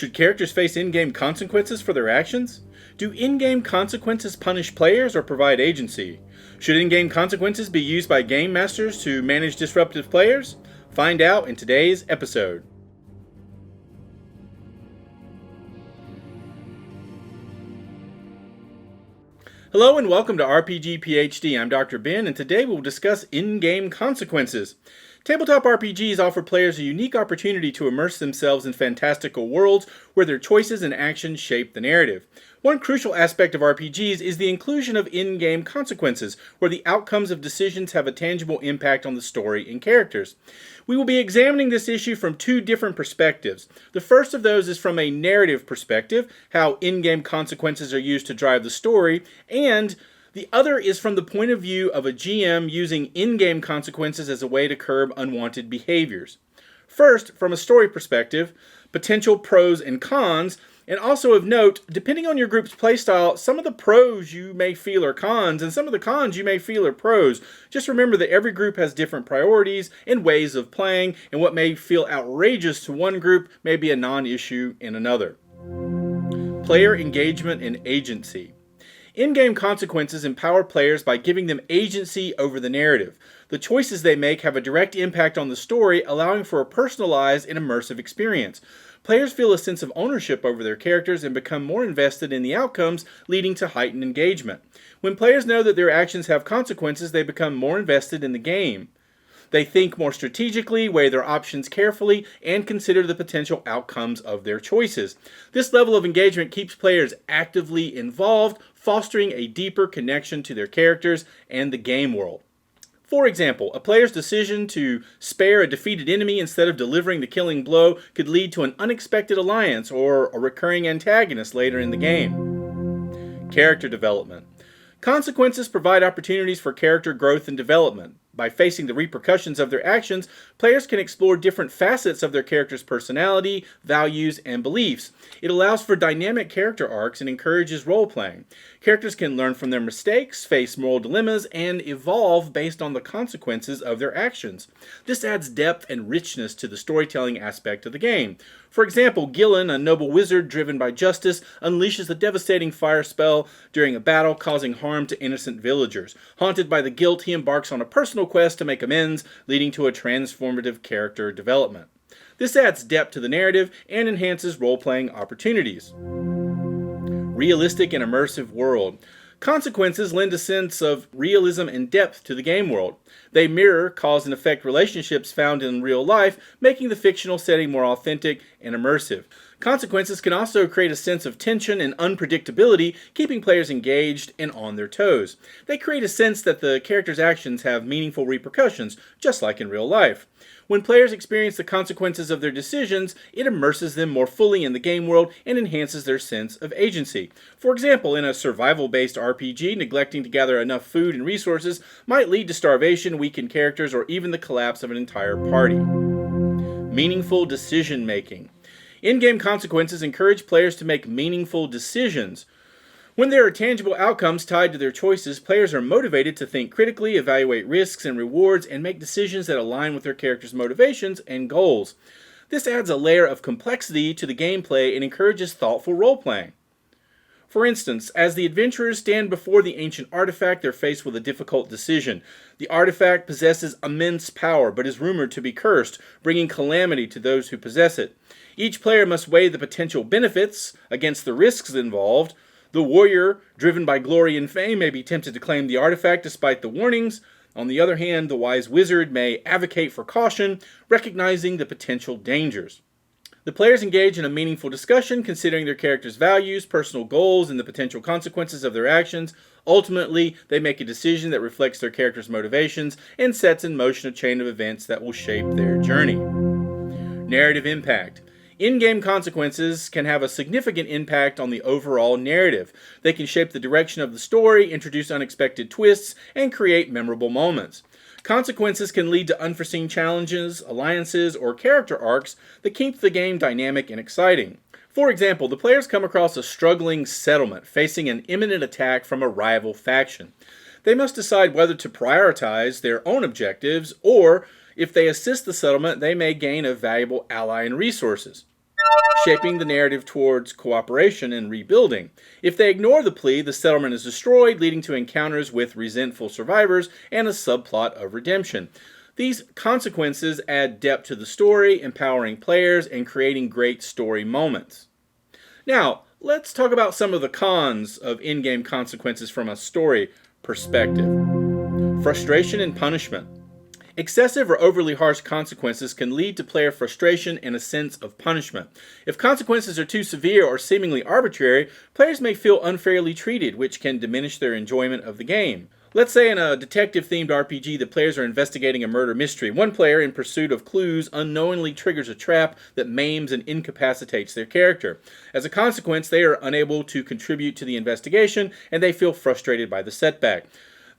Should characters face in-game consequences for their actions? Do in-game consequences punish players or provide agency? Should in-game consequences be used by game masters to manage disruptive players? Find out in today's episode. Hello and welcome to RPG PhD. I'm Dr. Ben, and today we'll discuss in-game consequences. Tabletop RPGs offer players a unique opportunity to immerse themselves in fantastical worlds where their choices and actions shape the narrative. One crucial aspect of RPGs is the inclusion of in-game consequences, where the outcomes of decisions have a tangible impact on the story and characters. We will be examining this issue from two different perspectives. The first of those is from a narrative perspective, how in-game consequences are used to drive the story, and the other is from the point of view of a GM using in-game consequences as a way to curb unwanted behaviors. First, from a story perspective, potential pros and cons, and also of note, depending on your group's playstyle, some of the pros you may feel are cons, and some of the cons you may feel are pros. Just remember that every group has different priorities and ways of playing, and what may feel outrageous to one group may be a non-issue in another. Player engagement and agency. In-game consequences empower players by giving them agency over the narrative. The choices they make have a direct impact on the story, allowing for a personalized and immersive experience. Players feel a sense of ownership over their characters and become more invested in the outcomes, leading to heightened engagement. When players know that their actions have consequences, they become more invested in the game. They think more strategically, weigh their options carefully, and consider the potential outcomes of their choices. This level of engagement keeps players actively involved, fostering a deeper connection to their characters and the game world. For example, a player's decision to spare a defeated enemy instead of delivering the killing blow could lead to an unexpected alliance or a recurring antagonist later in the game. Character development. Consequences provide opportunities for character growth and development. By facing the repercussions of their actions, players can explore different facets of their character's personality, values, and beliefs. It allows for dynamic character arcs and encourages role-playing. Characters can learn from their mistakes, face moral dilemmas, and evolve based on the consequences of their actions. This adds depth and richness to the storytelling aspect of the game. For example, Gillen, a noble wizard driven by justice, unleashes a devastating fire spell during a battle, causing harm to innocent villagers. Haunted by the guilt, he embarks on a personal quest to make amends, leading to a transformative character development. This adds depth to the narrative and enhances role-playing opportunities. Realistic and immersive world. Consequences lend a sense of realism and depth to the game world. They mirror cause and effect relationships found in real life, making the fictional setting more authentic and immersive. Consequences can also create a sense of tension and unpredictability, keeping players engaged and on their toes. They create a sense that the character's actions have meaningful repercussions, just like in real life. When players experience the consequences of their decisions, it immerses them more fully in the game world and enhances their sense of agency. For example, in a survival-based RPG, neglecting to gather enough food and resources might lead to starvation, weakened characters, or even the collapse of an entire party. Meaningful decision-making. In-game consequences encourage players to make meaningful decisions. When there are tangible outcomes tied to their choices, players are motivated to think critically, evaluate risks and rewards, and make decisions that align with their character's motivations and goals. This adds a layer of complexity to the gameplay and encourages thoughtful role-playing. For instance, as the adventurers stand before the ancient artifact, they're faced with a difficult decision. The artifact possesses immense power, but is rumored to be cursed, bringing calamity to those who possess it. Each player must weigh the potential benefits against the risks involved. The warrior, driven by glory and fame, may be tempted to claim the artifact despite the warnings. On the other hand, the wise wizard may advocate for caution, recognizing the potential dangers. The players engage in a meaningful discussion, considering their character's values, personal goals, and the potential consequences of their actions. Ultimately, they make a decision that reflects their character's motivations and sets in motion a chain of events that will shape their journey. Narrative impact. In-game consequences can have a significant impact on the overall narrative. They can shape the direction of the story, introduce unexpected twists, and create memorable moments. Consequences can lead to unforeseen challenges, alliances, or character arcs that keep the game dynamic and exciting. For example, the players come across a struggling settlement facing an imminent attack from a rival faction. They must decide whether to prioritize their own objectives, or if they assist the settlement, they may gain a valuable ally and resources. shaping the narrative towards cooperation and rebuilding. If they ignore the plea, the settlement is destroyed, leading to encounters with resentful survivors and a subplot of redemption. These consequences add depth to the story, empowering players and creating great story moments. Now, let's talk about some of the cons of in-game consequences from a story perspective. Frustration and punishment. Excessive or overly harsh consequences can lead to player frustration and a sense of punishment. If consequences are too severe or seemingly arbitrary, players may feel unfairly treated, which can diminish their enjoyment of the game. Let's say in a detective-themed RPG, the players are investigating a murder mystery. One player, in pursuit of clues, unknowingly triggers a trap that maims and incapacitates their character. As a consequence, they are unable to contribute to the investigation, and they feel frustrated by the setback.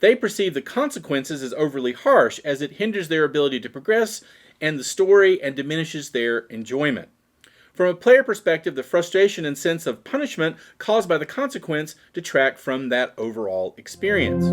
They perceive the consequences as overly harsh, as it hinders their ability to progress and the story and diminishes their enjoyment. From a player perspective, the frustration and sense of punishment caused by the consequence detract from that overall experience.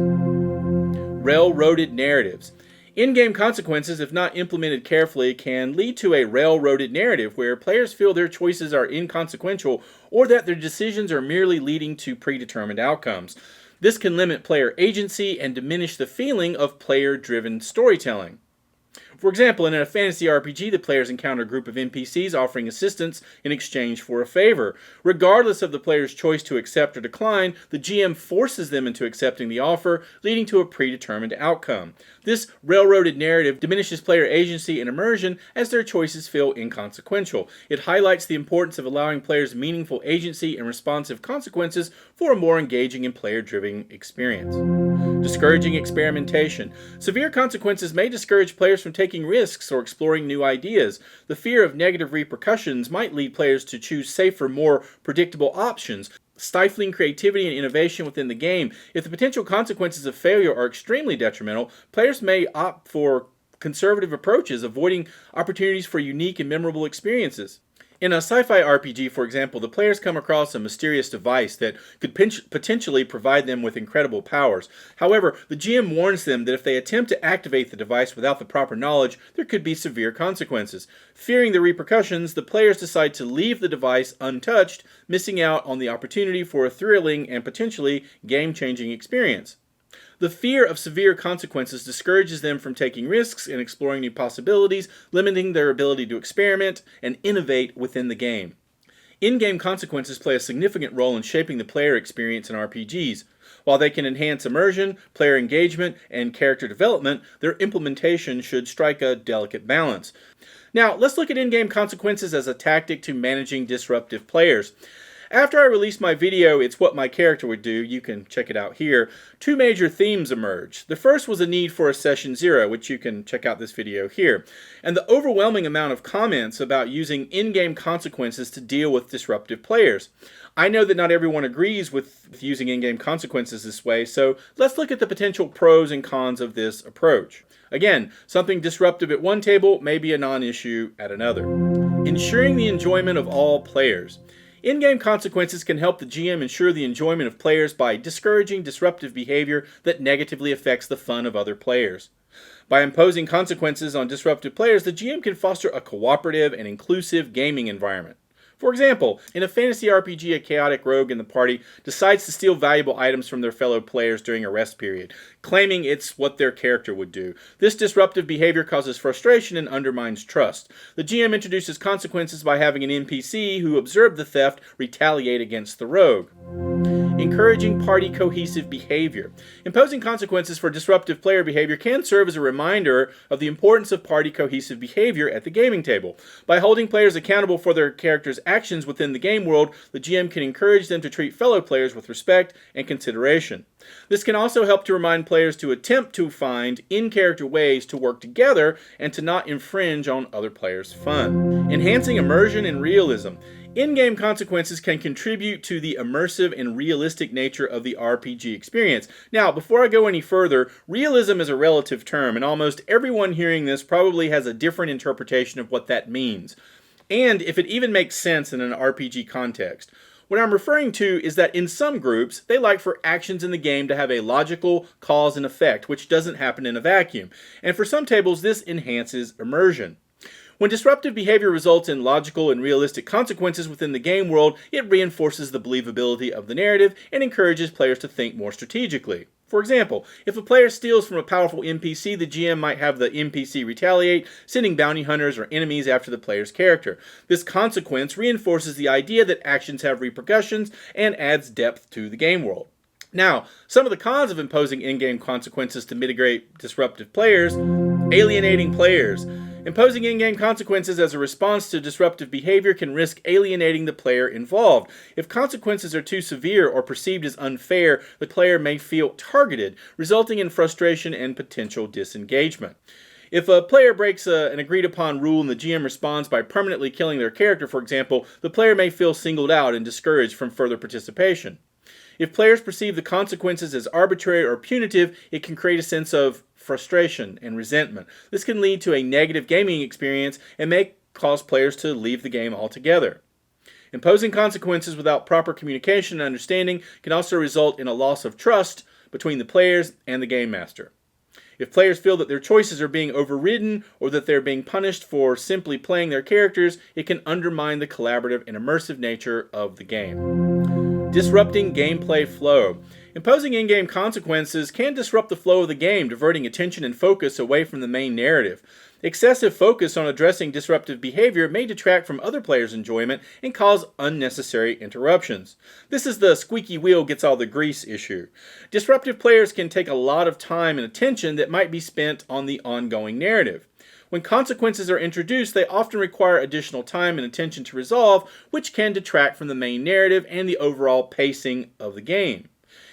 Railroaded narratives. In-game consequences, if not implemented carefully, can lead to a railroaded narrative where players feel their choices are inconsequential or that their decisions are merely leading to predetermined outcomes. This can limit player agency and diminish the feeling of player-driven storytelling. For example, in a fantasy RPG, the players encounter a group of NPCs offering assistance in exchange for a favor. Regardless of the player's choice to accept or decline, the GM forces them into accepting the offer, leading to a predetermined outcome. This railroaded narrative diminishes player agency and immersion as their choices feel inconsequential. It highlights the importance of allowing players meaningful agency and responsive consequences for a more engaging and player-driven experience. Discouraging experimentation. Severe consequences may discourage players from taking risks or exploring new ideas. The fear of negative repercussions might lead players to choose safer, more predictable options, stifling creativity and innovation within the game. If the potential consequences of failure are extremely detrimental, players may opt for conservative approaches, avoiding opportunities for unique and memorable experiences. In a sci-fi RPG, for example, the players come across a mysterious device that could potentially provide them with incredible powers. However, the GM warns them that if they attempt to activate the device without the proper knowledge, there could be severe consequences. Fearing the repercussions, the players decide to leave the device untouched, missing out on the opportunity for a thrilling and potentially game-changing experience. The fear of severe consequences discourages them from taking risks and exploring new possibilities, limiting their ability to experiment and innovate within the game. In-game consequences play a significant role in shaping the player experience in RPGs. While they can enhance immersion, player engagement, and character development, their implementation should strike a delicate balance. Now, let's look at in-game consequences as a tactic to managing disruptive players. After I released my video, It's What My Character Would Do, you can check it out here, two major themes emerged. The first was a need for a Session Zero, which you can check out this video here, and the overwhelming amount of comments about using in-game consequences to deal with disruptive players. I know that not everyone agrees with using in-game consequences this way, so let's look at the potential pros and cons of this approach. Again, something disruptive at one table may be a non-issue at another. Ensuring the enjoyment of all players. In-game consequences can help the GM ensure the enjoyment of players by discouraging disruptive behavior that negatively affects the fun of other players. By imposing consequences on disruptive players, the GM can foster a cooperative and inclusive gaming environment. For example, in a fantasy RPG, a chaotic rogue in the party decides to steal valuable items from their fellow players during a rest period, claiming it's what their character would do. This disruptive behavior causes frustration and undermines trust. The GM introduces consequences by having an NPC who observed the theft retaliate against the rogue. Encouraging party cohesive behavior. Imposing consequences for disruptive player behavior can serve as a reminder of the importance of party cohesive behavior at the gaming table. By holding players accountable for their characters' actions within the game world, the GM can encourage them to treat fellow players with respect and consideration. This can also help to remind players to attempt to find in-character ways to work together and to not infringe on other players' fun. Enhancing immersion and realism. In-game consequences can contribute to the immersive and realistic nature of the RPG experience. Now, before I go any further, realism is a relative term, and almost everyone hearing this probably has a different interpretation of what that means, and if it even makes sense in an RPG context. What I'm referring to is that in some groups, they like for actions in the game to have a logical cause and effect, which doesn't happen in a vacuum. And for some tables, this enhances immersion. When disruptive behavior results in logical and realistic consequences within the game world, it reinforces the believability of the narrative and encourages players to think more strategically. For example, if a player steals from a powerful NPC, the GM might have the NPC retaliate, sending bounty hunters or enemies after the player's character. This consequence reinforces the idea that actions have repercussions and adds depth to the game world. Now, some of the cons of imposing in-game consequences to mitigate disruptive players: alienating players. Imposing in-game consequences as a response to disruptive behavior can risk alienating the player involved. If consequences are too severe or perceived as unfair, the player may feel targeted, resulting in frustration and potential disengagement. If a player breaks an agreed-upon rule and the GM responds by permanently killing their character, for example, the player may feel singled out and discouraged from further participation. If players perceive the consequences as arbitrary or punitive, it can create a sense of frustration and resentment. This can lead to a negative gaming experience and may cause players to leave the game altogether. Imposing consequences without proper communication and understanding can also result in a loss of trust between the players and the game master. If players feel that their choices are being overridden or that they're being punished for simply playing their characters, it can undermine the collaborative and immersive nature of the game. Disrupting gameplay flow. Imposing in-game consequences can disrupt the flow of the game, diverting attention and focus away from the main narrative. Excessive focus on addressing disruptive behavior may detract from other players' enjoyment and cause unnecessary interruptions. This is the squeaky wheel gets all the grease issue. Disruptive players can take a lot of time and attention that might be spent on the ongoing narrative. When consequences are introduced, they often require additional time and attention to resolve, which can detract from the main narrative and the overall pacing of the game.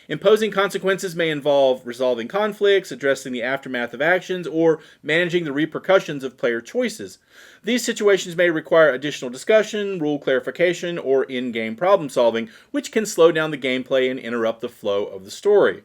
Imposing consequences may involve resolving conflicts, addressing the aftermath of actions, or managing the repercussions of player choices. These situations may require additional discussion, rule clarification, or in-game problem solving, which can slow down the gameplay and interrupt the flow of the story.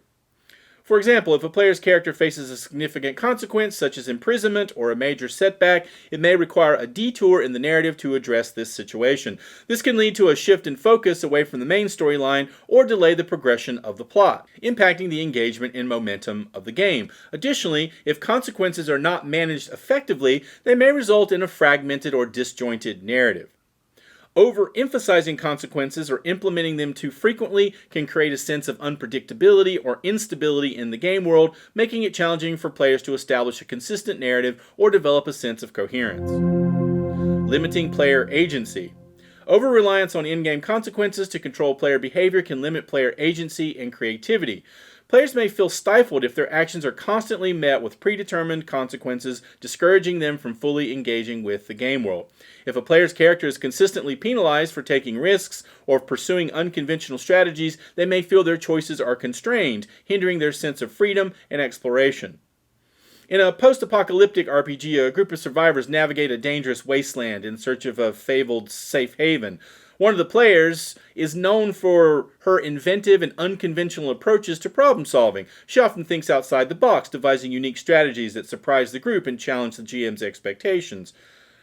For example, if a player's character faces a significant consequence, such as imprisonment or a major setback, it may require a detour in the narrative to address this situation. This can lead to a shift in focus away from the main storyline or delay the progression of the plot, impacting the engagement and momentum of the game. Additionally, if consequences are not managed effectively, they may result in a fragmented or disjointed narrative. Overemphasizing consequences or implementing them too frequently can create a sense of unpredictability or instability in the game world, making it challenging for players to establish a consistent narrative or develop a sense of coherence. Limiting player agency. Over-reliance on in-game consequences to control player behavior can limit player agency and creativity. Players may feel stifled if their actions are constantly met with predetermined consequences, discouraging them from fully engaging with the game world. If a player's character is consistently penalized for taking risks or pursuing unconventional strategies, they may feel their choices are constrained, hindering their sense of freedom and exploration. In a post-apocalyptic RPG, a group of survivors navigate a dangerous wasteland in search of a fabled safe haven. One of the players is known for her inventive and unconventional approaches to problem solving. She often thinks outside the box, devising unique strategies that surprise the group and challenge the GM's expectations.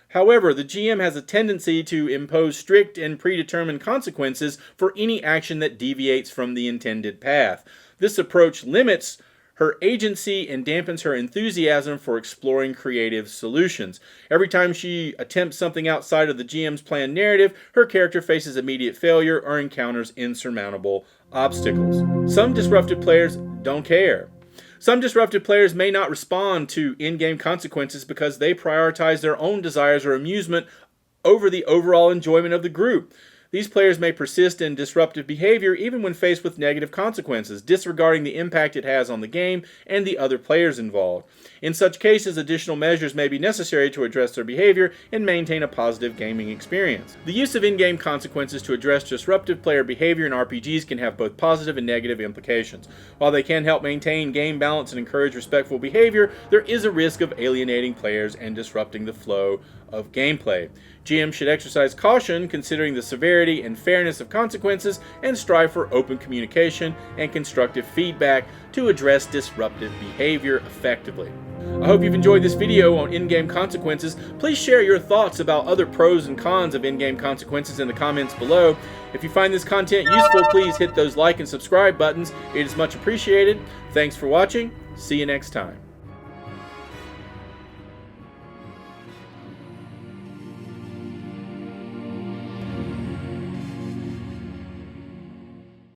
However, the GM has a tendency to impose strict and predetermined consequences for any action that deviates from the intended path. This approach limits her agency and dampens her enthusiasm for exploring creative solutions. Every time she attempts something outside of the GM's planned narrative, her character faces immediate failure or encounters insurmountable obstacles. Some disruptive players don't care. Some disruptive players may not respond to in-game consequences because they prioritize their own desires or amusement over the overall enjoyment of the group. These players may persist in disruptive behavior even when faced with negative consequences, disregarding the impact it has on the game and the other players involved. In such cases, additional measures may be necessary to address their behavior and maintain a positive gaming experience. The use of in-game consequences to address disruptive player behavior in RPGs can have both positive and negative implications. While they can help maintain game balance and encourage respectful behavior, there is a risk of alienating players and disrupting the flow of gameplay. GM should exercise caution considering the severity and fairness of consequences and strive for open communication and constructive feedback to address disruptive behavior effectively. I hope you've enjoyed this video on in-game consequences. Please share your thoughts about other pros and cons of in-game consequences in the comments below. If you find this content useful, please hit those like and subscribe buttons. It is much appreciated. Thanks for watching. See you next time.